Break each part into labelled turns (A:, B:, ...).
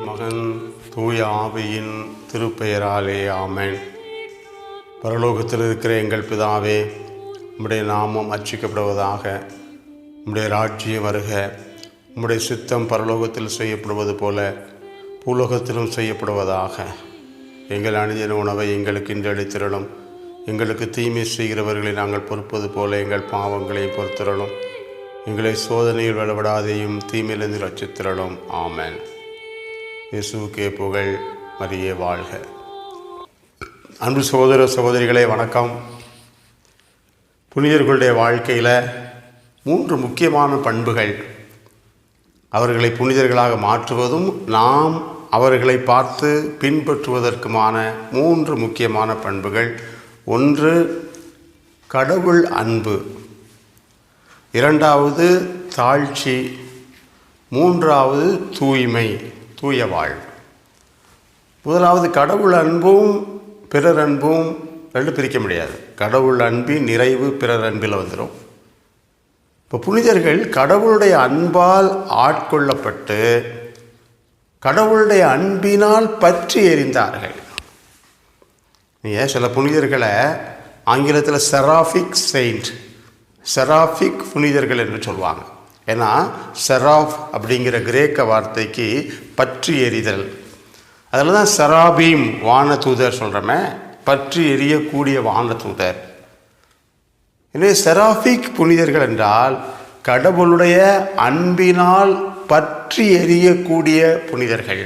A: மகன் தூய ஆவியின் திருப்பெயராலே ஆமென். பரலோகத்தில் இருக்கிற எங்கள் பிதாவே, உம்முடைய நாமம் அர்ச்சிக்கப்படுவதாக. உம்முடைய ராஜ்யம் வருக. உம்முடைய சித்தம் பரலோகத்தில் செய்யப்படுவது போல பூலோகத்திலும் செய்யப்படுவதாக. எங்கள் அனுதின உணவை எங்களுக்கு இன்று அளித்திரளும். எங்களுக்கு தீமை செய்கிறவர்களை நாங்கள் பொறுப்பது போல எங்கள் பாவங்களை பொறுத்திரளும். எங்களை சோதனையில் விளவிடாதையும் தீமையிலிருந்து ரட்சித்திரளும். ஆமென். இயேசுவுக்கே புகழ். மரியே வாழ்க. அன்பு சகோதர சகோதரிகளே, வணக்கம். புனிதர்களுடைய வாழ்க்கையில் 3 முக்கியமான பண்புகள், அவர்களை புனிதர்களாக மாற்றுவதும் நாம் அவர்களை பார்த்து பின்பற்றுவதற்குமான 3 முக்கியமான பண்புகள். 1, கடவுள் அன்பு. 2வது தாழ்ச்சி. 3வது தூய்மை, தூய வாழ்வு. முதலாவது கடவுள் அன்பும் பிறர் அன்பும் 2 பிரிக்க முடியாது. கடவுள் அன்பின் நிறைவு பிறர் அன்பில் வந்துடும். இப்போ புனிதர்கள் கடவுளுடைய அன்பால் ஆட்கொள்ளப்பட்டு கடவுளுடைய அன்பினால் பற்றி எறிந்தார்கள். சில புனிதர்களை ஆங்கிலத்தில் செராஃபிக் செயின்ட், செராஃபிக் புனிதர்கள் என்று சொல்லுவாங்க. ஏன்னா செராஃப் அப்படிங்கிற கிரேக்க வார்த்தைக்கு பற்றி எறிதல். அதில் தான் செராபீம் வான தூதர் சொல்கிறோமே, பற்றி எரியக்கூடிய வான தூதர். எனவே செராஃபிக் புனிதர்கள் என்றால் கடவுளுடைய அன்பினால் பற்றி எரியக்கூடிய புனிதர்கள்.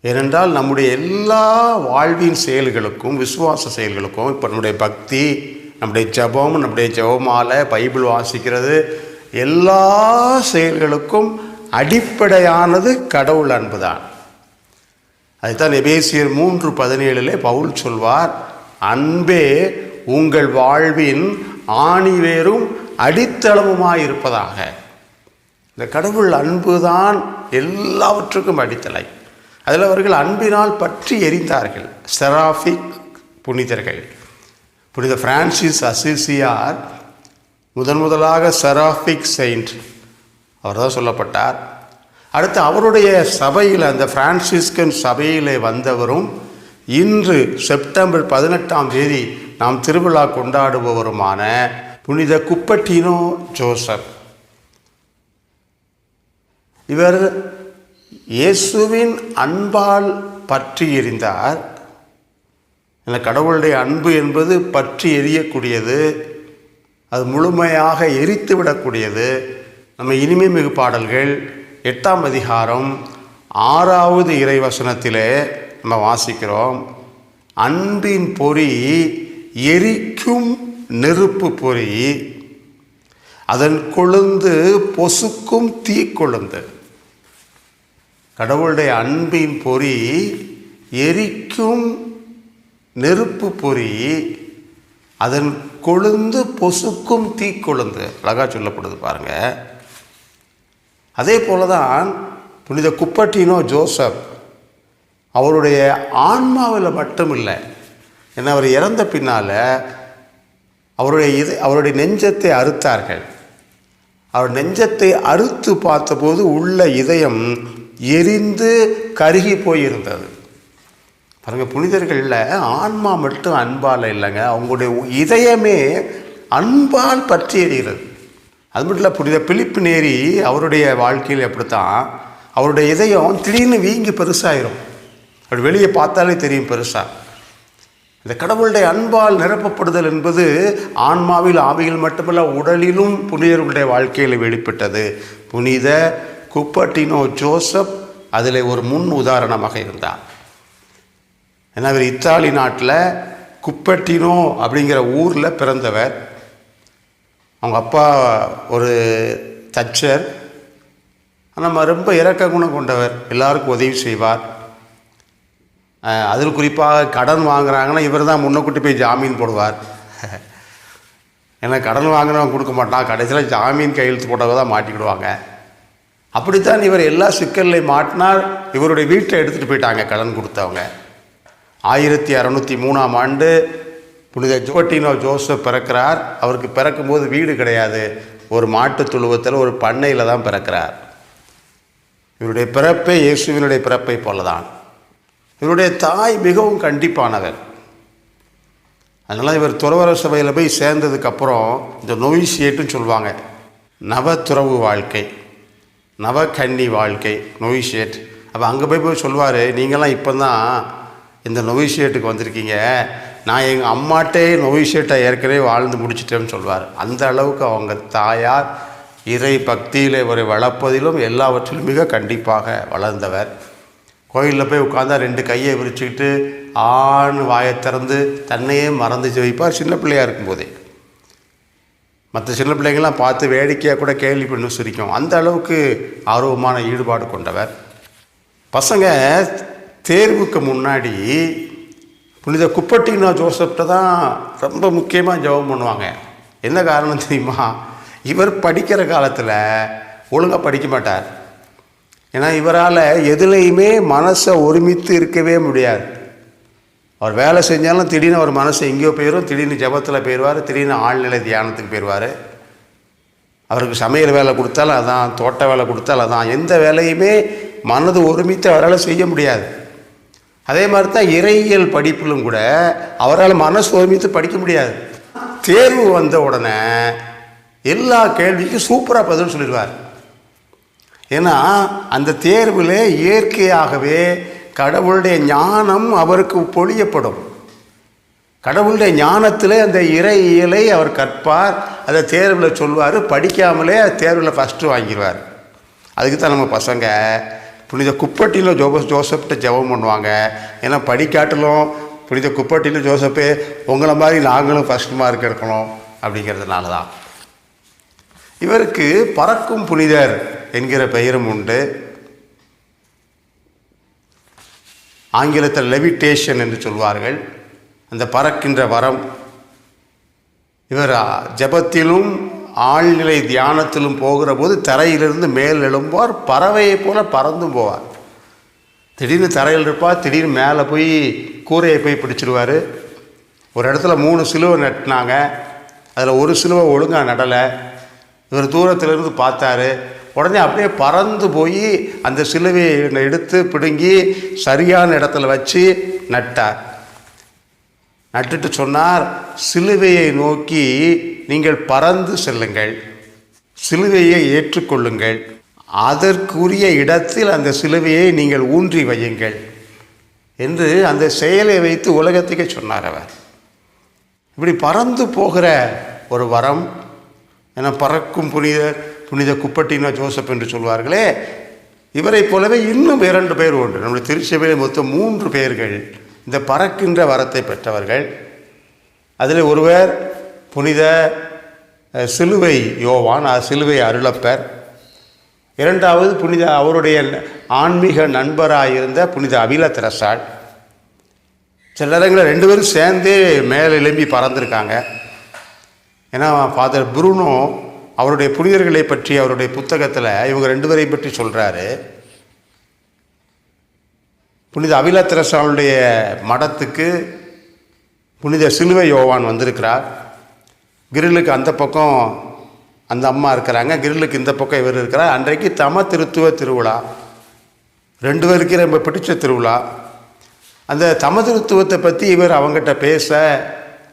A: ஏனென்றால் நம்முடைய எல்லா வாழ்வின் செயல்களுக்கும், விசுவாச செயல்களுக்கும், இப்போ நம்முடைய பக்தி, நம்முடைய ஜபம், நம்முடைய ஜெபமாலை, பைபிள் வாசிக்கிறது, எல்லா செயல்களுக்கும் அடிப்படையானது கடவுள் அன்பு தான். அதுதான் எபேசியர் 3:17 பவுல் சொல்வார், அன்பே உங்கள் வாழ்வின் ஆணிவேரும் அடித்தளமுமாயிருப்பதாக. இந்த கடவுள் அன்பு தான் எல்லாவற்றுக்கும் அடித்தளை. அதில் அவர்கள் அன்பினால் பற்றி எரிந்தார்கள். செராஃபிக் புனிதர்கள். புனித பிரான்சிஸ் அசிசியார் முதலாக செராஃபிக் செயின்ட் அவர் தான் சொல்லப்பட்டார். அடுத்து அவருடைய சபையில், அந்த பிரான்சிஸ்கன் சபையில் வந்தவரும், இன்று செப்டம்பர் 18 நாம் திருவிழா கொண்டாடுபவருமான புனித குப்பட்டினோ ஜோசப். இவர் இயேசுவின் அன்பால் பற்றி எறிந்தார். கடவுளுடைய அன்பு என்பது பற்றி எரியக்கூடியது, அது முழுமையாக எரித்து விடக்கூடியது. நம்ம இனிமை மிகு பாடல்கள் 8ஆம் அதிகாரம் 6வது இறைவசனத்திலே நம்ம வாசிக்கிறோம், அன்பின் பொறி எரிக்கும் நெருப்பு பொறி, அதன் கொழுந்து பொசுக்கும் தீ கொழுந்து. கடவுளுடைய அன்பின் பொறி எரிக்கும் நெருப்பு பொறி, அதன் கொழுந்து பொசுக்கும் தீ கொழுந்து. அழகாக சொல்லப்படுது பாருங்க. அதே போல தான் புனித குப்பட்டினோ ஜோசப் அவருடைய ஆன்மாவில் மட்டும் இல்லை, ஏன்னா அவர் இறந்த பின்னால் அவருடைய நெஞ்சத்தை அறுத்தார்கள். அவர் நெஞ்சத்தை அறுத்து பார்த்தபோது உள்ள இதயம் எரிந்து கருகி போயிருந்தது. பாருங்கள், புனிதர்களில் ஆன்மா மட்டும் அன்பால் இல்லைங்க, அவங்களுடைய இதயமே அன்பால் பற்றி எறிகிறது. அது மட்டும் இல்லை, புனித பிலிப்பு நேரி அவருடைய வாழ்க்கையில் எப்படித்தான் அவருடைய இதயம் திடீர்னு வீங்கி பெருசாயிரும். அப்படி வெளியே பார்த்தாலே தெரியும் பெருசாக. இந்த கடவுளுடைய அன்பால் நிரப்பப்படுதல் என்பது ஆன்மாவில், ஆவியில் மட்டுமல்ல உடலிலும் புனிதர்களுடைய வாழ்க்கையில் வெளிப்பட்டது. புனித குப்பட்டினோ ஜோசப் அதில் ஒரு முன் உதாரணமாக இருந்தார். ஏன்னா அவர் இத்தாலி நாட்டில் குப்பட்டினோ அப்படிங்கிற ஊரில் பிறந்தவர். அவங்க அப்பா ஒரு தச்சர். நம்ம ரொம்ப இரக்க குணம் கொண்டவர், எல்லாருக்கும் உதவி செய்வார். அதில் குறிப்பாக கடன் வாங்குறாங்கன்னா இவர் தான் முன்னக்கூட்டி போய் ஜாமீன் போடுவார். ஏன்னா கடன் வாங்கினவன் கொடுக்க மாட்டான், கடைசியில் ஜாமீன் கையெழுத்து போட்டவங்க தான் மாட்டிக்கிடுவாங்க. அப்படித்தான் இவர் எல்லா சிக்கல்லையும் மாட்டினார். இவருடைய வீட்டை எடுத்துகிட்டு போயிட்டாங்க கடன் கொடுத்தவங்க. 1603ஆம் ஆண்டு புனித குப்பட்டினோ ஜோசப் பிறக்கிறார். அவருக்கு பிறக்கும்போது வீடு கிடையாது, ஒரு மாட்டு தொழுவத்தில் ஒரு பண்ணையில் தான் பிறக்கிறார். இவருடைய பிறப்பே இயேசுவினுடைய பிறப்பை போலதான். இவருடைய தாய் மிகவும் கண்டிப்பானவர். அதனால் இவர் துறவற சபையில் போய் சேர்ந்ததுக்கப்புறம் இந்த நொவிசியேட்டுன்னு சொல்லுவாங்க, நவத்துறவு வாழ்க்கை, நவக்கன்னி வாழ்க்கை, நொவிசியேட். அப்போ அங்கே போய் சொல்லுவார், நீங்களாம் இப்போ தான் இந்த நொவிசியேட்டுக்கு வந்திருக்கீங்க, நான் எங்கள் அம்மாட்டே நொவிசியேட்டை ஏற்கனவே வாழ்ந்து முடிச்சிட்டேன்னு சொல்லுவார். அந்த அளவுக்கு அவங்க தாயார் இறை பக்தியில் இவரை வளர்ப்பதிலும் எல்லாவற்றிலும் மிக கண்டிப்பாக வளர்ந்தவர். கோயிலில் போய் உட்காந்தா 2 கையை விரிச்சுக்கிட்டு ஆண் வாயை திறந்து தன்னையே மறந்து ஜெயிப்பார் சின்ன பிள்ளையாக இருக்கும்போதே. மற்ற சின்ன பிள்ளைங்கள்லாம் பார்த்து வேடிக்கையாக கூட கேள்வி பண்ணி சிரிக்கும். அந்த அளவுக்கு ஆர்வமான ஈடுபாடு கொண்டவர். பசங்க தேர்வுக்கு முன்னாடி புனித குப்பட்டினோ ஜோசப்ட்ட தான் ரொம்ப முக்கியமாக ஜெபம் பண்ணுவாங்க. என்ன காரணம் தெரியுமா? இவர் படிக்கிற காலத்தில் ஒழுங்காக படிக்க மாட்டார். ஏன்னா இவரால் எதுலேயுமே மனசை ஒருமித்து இருக்கவே முடியாது. அவர் வேலை செஞ்சாலும் திடீர்னு அவர் மனசு எங்கேயோ போயிடும், திடீர்னு ஜபத்தில் போயிடுவார், திடீர்னு ஆழ்நிலை தியானத்துக்கு போயிடுவார். அவருக்கு சமையல் வேலை கொடுத்தாலும் அதான், தோட்ட வேலை கொடுத்தாலும் அதான், எந்த வேலையுமே மனது ஒருமித்து அவரால் செய்ய முடியாது. அதே மாதிரி தான் இறையியல் படிப்பிலும் கூட அவரால் மனசு ஒருமித்து படிக்க முடியாது. தேர்வு வந்த உடனே எல்லா கேள்விக்கும் சூப்பராக பதில் சொல்லிடுவார். ஏன்னா அந்த தேர்வில் இயற்கையாகவே கடவுளுடைய ஞானம் அவருக்கு பொழியப்படும். கடவுளுடைய ஞானத்தில் அந்த இறையியலை அவர் கற்பார், அதை தேர்வில் சொல்வார், படிக்காமலே தேர்வில் ஃபஸ்ட்டு வாங்கிடுவார். அதுக்கு தான் நம்ம பசங்க புனித குப்பட்டியில் ஜோசப்கிட்ட ஜெபம் பண்ணுவாங்க. ஏன்னா படிக்காட்டிலும் புனித குப்பட்டியில் ஜோசப்பே உங்களை மாதிரி நாங்களும் ஃபஸ்ட் மார்க் எடுக்கணும் அப்படிங்கிறதுனால தான். இவருக்கு பறக்கும் புனிதர் என்கிற பெயரும் உண்டு. ஆங்கிலத்தில் லெவிட்டேஷன் என்று சொல்வார்கள், அந்த பறக்கின்ற வரம். இவர் ஜபத்திலும் ஆழ்நிலை தியானத்திலும் போகிற போது தரையிலிருந்து மேல் எழும்புவார், பறவையை போல பறந்து போவார். திடீர்னு தரையில் இருப்பார், திடீர்னு மேலே போய் கூரையை போய் பிடிச்சிடுவார். ஒரு இடத்துல 3 சிலுவை நட்டினாங்க, அதில் ஒரு சிலுவை ஒழுங்காக நடலை. இவர் தூரத்திலிருந்து பார்த்தாரு, உடனே அப்படியே பறந்து போய் அந்த சிலுவையை எடுத்து பிடுங்கி சரியான இடத்துல வச்சு நட்டார். நட்டுட்டு சொன்னார், சிலுவையை நோக்கி நீங்கள் பறந்து செல்லுங்கள், சிலுவையை ஏற்றுக்கொள்ளுங்கள், அதற்குரிய இடத்தில் அந்த சிலுவையை நீங்கள் ஊன்றி வையுங்கள் என்று அந்த செயலை வைத்து உலகத்துக்கே சொன்னார் அவர். இப்படி பறந்து போகிற ஒரு வரம். ஏன்னா பறக்கும் புனித குப்பட்டினோ ஜோசப் என்று சொல்வார்களே, இவரை போலவே இன்னும் 2 பேர் உண்டு. நம்முடைய திருச்சபையில் மொத்தம் 3 பேர்கள் இந்த பறக்கின்ற வரத்தை பெற்றவர்கள். அதில் ஒருவர் புனித சிலுவை யோவான், சிலுவை அருளப்பர். 2வது புனித அவருடைய ஆன்மீக நண்பராக இருந்த புனித அபில திரசாள். சில நேரங்களில் 2 பேரும் சேர்ந்தே மேலே எழும்பி பறந்துருக்காங்க. ஏன்னா ஃபாதர் புருனோ அவருடைய புனிதர்களை பற்றி அவருடைய புத்தகத்தில் இவங்க 2 பேரை பற்றி சொல்கிறாரு. புனித அபில திரசாளுடைய மடத்துக்கு புனித சிலுவை யோவான் வந்திருக்கிறார். கிரிலுக்கு அந்த பக்கம் அந்த அம்மா இருக்கிறாங்க, கிரிலுக்கு இந்த பக்கம் இவர் இருக்கிறார். அன்றைக்கு தம திருத்துவ திருவிழா, 2 பேருக்கு ரொம்ப பிடிச்ச திருவிழா. அந்த தம திருத்துவத்தை பற்றி இவர் அவங்ககிட்ட பேச,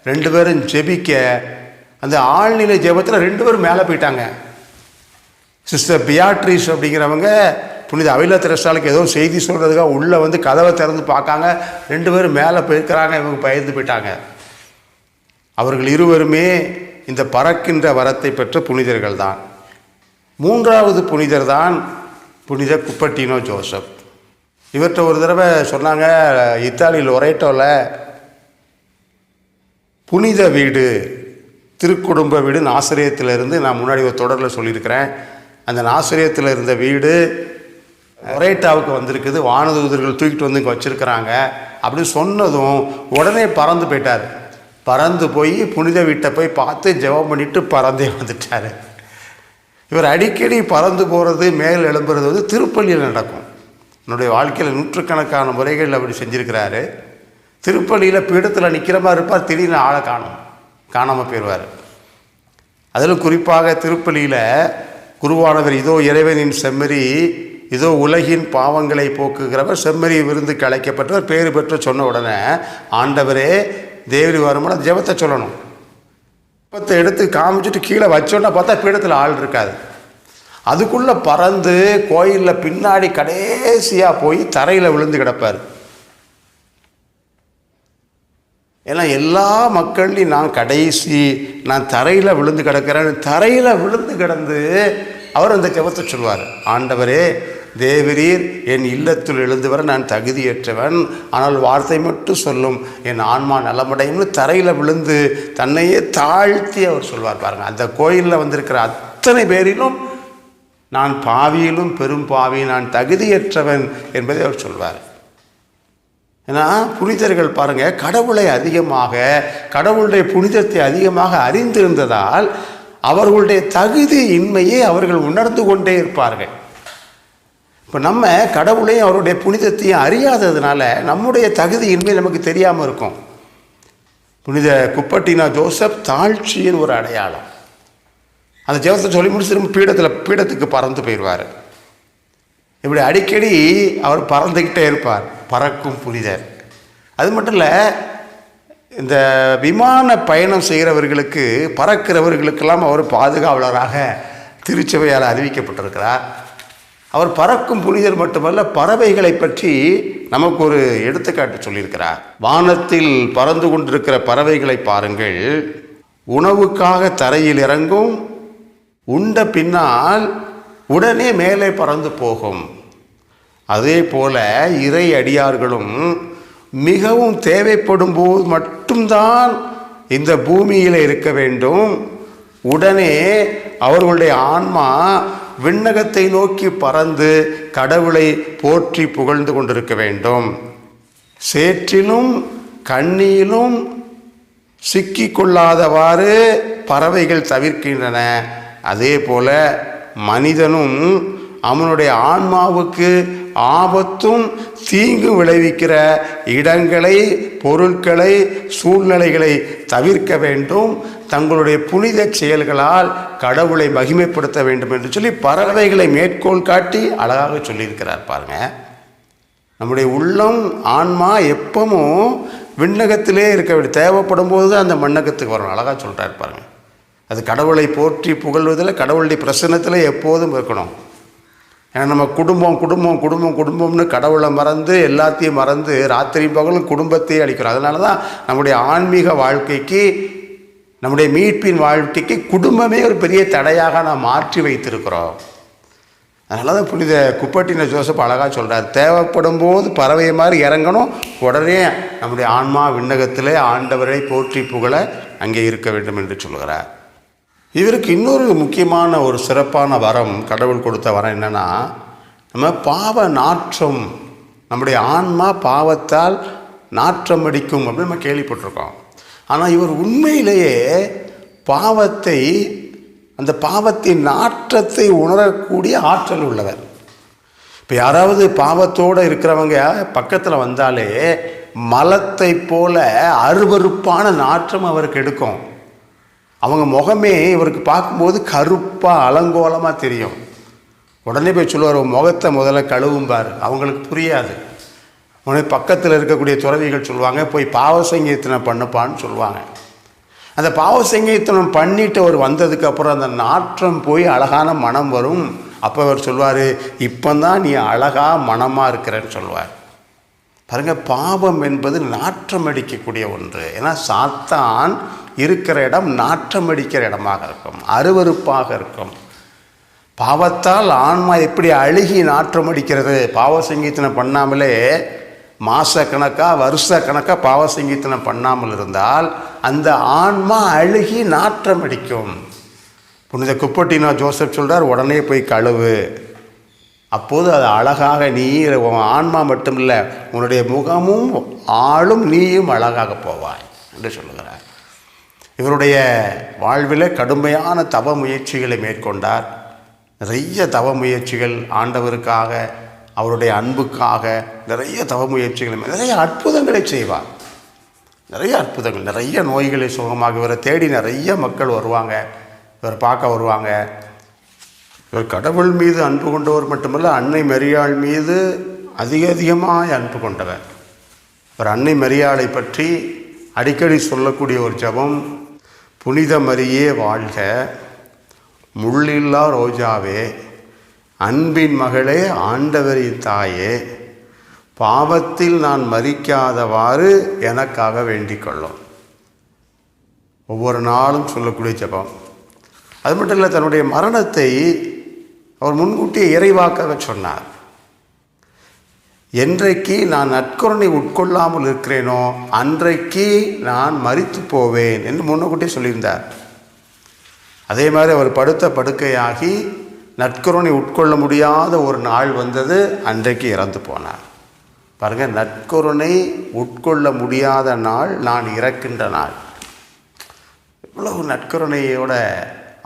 A: 2 பேரும் ஜெபிக்க, அந்த ஆழ்நிலை ஜெபத்தில் 2 பேரும் மேலே போயிட்டாங்க. சிஸ்டர் பியாட்ரிஸ் அப்படிங்கிறவங்க புனித அபில திரசாலுக்கு ஏதோ செய்தி சொல்கிறதுக்காக உள்ளே வந்து கதவை திறந்து பார்க்காங்க, 2 பேரும் மேலே போயிருக்கிறாங்க. இவங்க பயந்து போயிட்டாங்க. அவர்கள் இருவருமே இந்த பறக்கின்ற வரத்தை பெற்ற புனிதர்கள் தான். 3வது புனிதர் தான் புனித குப்பட்டினோ ஜோசப். இவர்கிட்ட ஒரு தடவை சொன்னாங்க, இத்தாலியில் ஒரேட்டோவில் புனித வீடு, திருக்குடும்ப வீடு நாசரேயத்திலிருந்து, நான் முன்னாடி ஒரு தொடரில் சொல்லியிருக்கிறேன், அந்த நாசரேயத்தில் இருந்த வீடு ஒரேட்டாவுக்கு வந்திருக்குது, வானதூதர்கள் தூக்கிட்டு வந்து இங்கே வச்சுருக்கிறாங்க அப்படின்னு சொன்னதும் உடனே பறந்து போயிட்டார். பறந்து போய் புனித வீட்டை போய் பார்த்து ஜெபம் பண்ணிவிட்டு பறந்தே வந்துட்டார். இவர் அடிக்கடி பறந்து போகிறது, மேல் எழும்புறது வந்து திருப்பள்ளியில் நடக்கும். என்னுடைய வாழ்க்கையில் 100கணக்கான முறைகள் அப்படி செஞ்சுருக்கிறாரு. திருப்பள்ளியில் பீடத்தில் நிற்கிற மாதிரி இருப்பார், திடீர்னு ஆளை காணாமல் போயிடுவார். அதிலும் குறிப்பாக திருப்பள்ளியில் குருவானவர் இதோ இறைவனின் செம்மறி, இதோ உலகின் பாவங்களை போக்குகிறவர் செம்மறி விருந்துக்கு அழைக்கப்பட்டவர் பேறு பெற்று சொன்ன உடனே ஆண்டவரே தேவரி வரும்போது அந்த ஜெபத்தை சொல்லணும். ஜெபத்தை எடுத்து காமிச்சிட்டு கீழே வச்சோன்னா பார்த்தா பீடத்தில் ஆள் இருக்காது. அதுக்குள்ளே பறந்து கோயிலில் பின்னாடி கடைசியாக போய் தரையில் விழுந்து கிடப்பார். ஏன்னா எல்லா மக்கள்லையும் நான் கடைசி, நான் தரையில் விழுந்து கிடக்கிறேன். தரையில் விழுந்து கிடந்து அவர் அந்த ஜெபத்தை சொல்வார். ஆண்டவரே தேவரீர் என் இல்லத்தில் எழுந்து வர நான் தகுதியற்றவன், ஆனால் வார்த்தை மட்டும் சொல்லும் என் ஆன்மா நலமடையும்னு தரையில் விழுந்து தன்னையே தாழ்த்தி அவர் சொல்வார். பாருங்கள், அந்த கோயிலில் வந்திருக்கிற அத்தனை பேரிலும் நான் பாவியிலும் பெரும் பாவி, நான் தகுதியற்றவன் என்பதை அவர் சொல்வார். ஏன்னா புனிதர்கள் பாருங்கள், கடவுளை அதிகமாக, கடவுளுடைய புனிதத்தை அதிகமாக அறிந்திருந்ததால் அவர்களுடைய தகுதி இன்மையை அவர்கள் உணர்ந்து கொண்டே இருப்பார்கள். இப்போ நம்ம கடவுளையும் அவருடைய புனிதத்தையும் அறியாததுனால நம்முடைய தகுதியின்மை நமக்கு தெரியாமல் இருக்கும். புனித குப்பட்டினா ஜோசப் தாழ்ச்சியின் ஒரு அடையாளம். அந்த ஜெபத்தை சொல்லி முடிச்சு திரும்ப பீடத்துக்கு பறந்து போயிடுவார். இப்படி அடிக்கடி அவர் பறந்துக்கிட்டே இருப்பார், பறக்கும் புனிதர். அது மட்டும் இல்லை, இந்த விமான பயணம் செய்கிறவர்களுக்கு, பறக்கிறவர்களுக்கெல்லாம் அவர் பாதுகாவலராக திருச்சபையால் அறிவிக்கப்பட்டிருக்கிறார். அவர் பறக்கும் புனிதர் மட்டுமல்ல, பறவைகளை பற்றி நமக்கு ஒரு எடுத்துக்காட்டு சொல்லியிருக்கிறார். வானத்தில் பறந்து கொண்டிருக்கிற பறவைகளை பாருங்கள், உணவுக்காக தரையில் இறங்கும், உண்ட பின்னால் உடனே மேலே பறந்து போகும். அதே போல இறை அடியார்களும் மிகவும் தேவைப்படும் போது மட்டும்தான் இந்த பூமியில் இருக்க வேண்டும். உடனே அவர்களுடைய ஆன்மா விண்ணகத்தை நோக்கி பறந்து கடவுளை போற்றி புகழ்ந்து கொண்டிருக்க வேண்டும். சேற்றிலும் கண்ணியிலும் சிக்கிக்கொள்ளாதவாறு பறவைகள் தவிர்க்கின்றன. அதே போல மனிதனும் அவனுடைய ஆன்மாவுக்கு ஆபத்தும் தீங்கு விளைவிக்கிற இடங்களை, பொருட்களை, சூழ்நிலைகளை தவிர்க்க வேண்டும். தங்களுடைய புனித செயல்களால் கடவுளை மகிமைப்படுத்த வேண்டும் என்று சொல்லி பறவைகளை மேற்கோள் காட்டி அழகாக சொல்லியிருக்கிறார். பாருங்க, நம்முடைய உள்ளம், ஆன்மா எப்பவும் விண்ணகத்திலே இருக்க வேண்டும். தேவைப்படும் போது தான் அந்த மண்ணகத்துக்கு வரணும். அழகாக சொல்கிறார் பாருங்க. அது கடவுளை போற்றி புகழ்வதில், கடவுளுடைய பிரசன்னத்தில் எப்போதும் இருக்கணும். ஏன்னா நம்ம குடும்பம் குடும்பம் குடும்பம் குடும்பம்னு கடவுளை மறந்து, எல்லாத்தையும் மறந்து ராத்திரி பகலும் குடும்பத்தையே அளிக்கிறோம். அதனால தான் நம்முடைய ஆன்மீக வாழ்க்கைக்கு, நம்முடைய மீட்பின் வாழ்க்கைக்கு குடும்பமே ஒரு பெரிய தடையாக நாம் மாற்றி வைத்திருக்கிறோம். அதனால தான் புனித குப்பட்டின ஜோசப் அழகாக சொல்கிறார், தேவைப்படும் போது பறவை மாதிரி இறங்கணும், உடனே நம்முடைய ஆன்மா விண்ணகத்திலே ஆண்டவரை போற்றி புகழ அங்கே இருக்க வேண்டும் என்று சொல்கிறார். இவருக்கு இன்னொரு முக்கியமான ஒரு சிறப்பான வரம், கடவுள் கொடுத்த வரம் என்னென்னா, நம்ம பாவ நாற்றம், நம்முடைய ஆன்மா பாவத்தால் நாற்றம் அடிக்கும் அப்படின்னு நம்ம கேள்விப்பட்டிருக்கோம். ஆனால் இவர் உண்மையிலேயே பாவத்தை, அந்த பாவத்தின் நாற்றத்தை உணரக்கூடிய ஆற்றல் உள்ளவர். இப்போ யாராவது பாவத்தோடு இருக்கிறவங்க பக்கத்தில் வந்தாலே மலத்தை போல அருவருப்பான நாற்றம் அவருக்கு எடுக்கும். அவங்க முகமே இவருக்கு பார்க்கும்போது கருப்பாக அலங்கோலமாக தெரியும். உடனே போய் சொல்லுவார், முகத்தை முதல்ல கழுவும்பார். அவங்களுக்கு புரியாது. உடனே பக்கத்தில் இருக்கக்கூடிய துறவிகள் சொல்லுவாங்க, போய் பாவ சங்கீர்த்தனம் பண்ணுப்பான்னு சொல்லுவாங்க. அந்த பாவ சங்கீர்த்தனம் பண்ணிட்டு அவர் வந்ததுக்கப்புறம் அந்த நாற்றம் போய் அழகான மனம் வரும். அப்போ அவர் சொல்லுவார், இப்போதான் நீ அழகாக மனமாக இருக்கிறன்னு சொல்லுவார். பாருங்கள், பாவம் என்பது நாற்றம் அடிக்கக்கூடிய ஒன்று. ஏன்னா சாத்தான் இருக்கிற இடம் நாற்றம் அடிக்கிற இடமாக இருக்கும், அருவருப்பாக இருக்கும். பாவத்தால் ஆன்மா எப்படி அழுகி நாற்றம் அடிக்கிறது? பாவ சங்கீர்த்தனம் பண்ணாமலே மாசக்கணக்காக, வருஷ கணக்காக பாவ சங்கீர்த்தனம் பண்ணாமல் இருந்தால் அந்த ஆன்மா அழுகி நாற்றம் அடிக்கும். புனித குப்பட்டினா ஜோசப் சொல்கிறார், உடனே போய் கழுவு. அப்போது அது அழகாக, நீ ஆன்மா மட்டும் இல்லை, உன்னுடைய முகமும் ஆளும் நீயும் அழகாக போவாய் என்று சொல்லுகிறார். இவருடைய வாழ்வில் கடுமையான தவ முயற்சிகளை மேற்கொண்டார். நிறைய தவ முயற்சிகள், ஆண்டவருக்காக, அவருடைய அன்புக்காக நிறைய தவ முயற்சிகளை, நிறைய அற்புதங்களை செய்வார். நிறைய அற்புதங்கள், நிறைய நோய்களை சுகமாக இவரை தேடி நிறைய மக்கள் வருவாங்க, இவரை பார்க்க வருவாங்க. இவர் கடவுள் மீது அன்பு கொண்டவர் மட்டுமல்ல, அன்னை மரியாள் மீது அதிகமாக அன்பு கொண்டவர். இவர் அன்னை மரியாளை பற்றி அடிக்கடி சொல்லக்கூடிய ஒரு ஜெபம், புனித மரியே வாழ்க, முள்ளில்லா ரோஜாவே, அன்பின் மகளே, ஆண்டவரின் தாயே, பாவத்தில் நான் மரிக்காதவாறு எனக்காக வேண்டிக் கொள்ளும். ஒவ்வொரு நாளும் சொல்லக்கூடிய ஜெபம். அது மட்டும் இல்லை, தன்னுடைய மரணத்தை அவர் முன்கூட்டியே இறைவாக்காக சொன்னார். என்றைக்கு நான் நற்கருணை உட்கொள்ளாமல் இருக்கிறேனோ அன்றைக்கு நான் மரித்து போவேன் என்று முன்கூட்டியே சொல்லியிருந்தார். அதே மாதிரி அவர் படுத்த படுக்கையாகி நற்கருணை உட்கொள்ள முடியாத ஒரு நாள் வந்தது, அன்றைக்கு இறந்து போனார். பாருங்கள், நற்கருணை உட்கொள்ள முடியாத நாள் நான் இறக்கின்ற நாள். இவ்வளவு நற்கருணையோட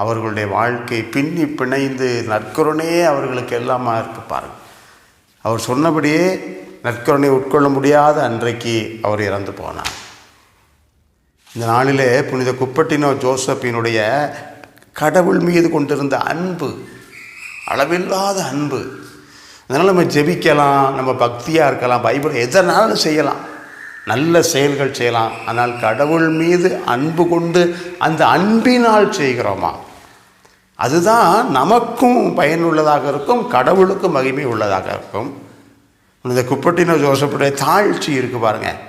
A: அவர்களுடைய வாழ்க்கை பின்னி பிணைந்து நற்கருணையே அவர்களுக்கு எல்லாமா இருக்கு. பாருங்கள், அவர் சொன்னபடியே நற்கருணை உட்கொள்ள முடியாத அன்றைக்கு அவர் இறந்து போனார். இந்த நாளிலே புனித குப்பட்டினோ ஜோசப்பினுடைய கடவுள் மீது கொண்டிருந்த அன்பு, அளவில்லாத அன்பு. அதனால் நம்ம ஜெபிக்கலாம், நம்ம பக்தியாக இருக்கலாம், பைபிள் எதனாலும் செய்யலாம், நல்ல செயல்கள் செய்யலாம். ஆனால் கடவுள் மீது அன்பு கொண்டு அந்த அன்பினால் செய்கிறோமா, அதுதான் நமக்கும் பயனுள்ளதாக இருக்கும், கடவுளுக்கும் மகிமை உள்ளதாக இருக்கும். இந்த குப்பட்டினோ ஜோசப்புடைய தாழ்ச்சி இருக்குது பாருங்கள்.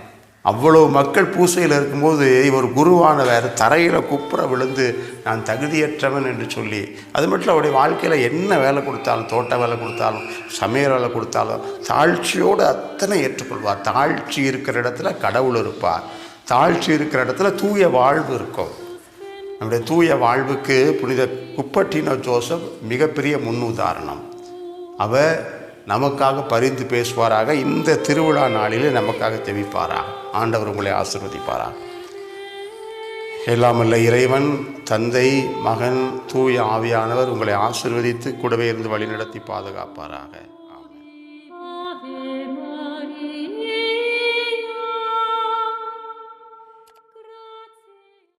A: அவ்வளோ மக்கள் பூசையில் இருக்கும்போது இவர் குருவானவர் தரையில் குப்புற விழுந்து நான் தகுதியற்றவன் என்று சொல்லி, அது மட்டும் அவருடைய வாழ்க்கையில் என்ன வேலை கொடுத்தாலும், தோட்ட வேலை கொடுத்தாலும், சமையல் வேலை கொடுத்தாலும் தாழ்ச்சியோடு அத்தனை ஏற்றுக்கொள்வார். தாழ்ச்சி இருக்கிற இடத்துல கடவுள் இருப்பார். தாழ்ச்சி இருக்கிற இடத்துல தூய வாழ்வு இருக்கும். நம்முடைய தூய வாழ்வுக்கு புனித குப்பட்டினோ ஜோசப் மிகப்பெரிய முன்னுதாரணம். அவர் நமக்காக பரிந்து பேசுவாராக. இந்த திருவிழா நாளிலே நமக்காக ஜெபிப்பாராக. ஆண்டவர் உங்களை ஆசீர்வதிப்பாராக. எல்லாம் வல்ல இறைவன், தந்தை, மகன், தூய ஆவியானவர் உங்களை ஆசீர்வதித்து கூடவே இருந்து வழிநடத்தி பாதுகாப்பாராக.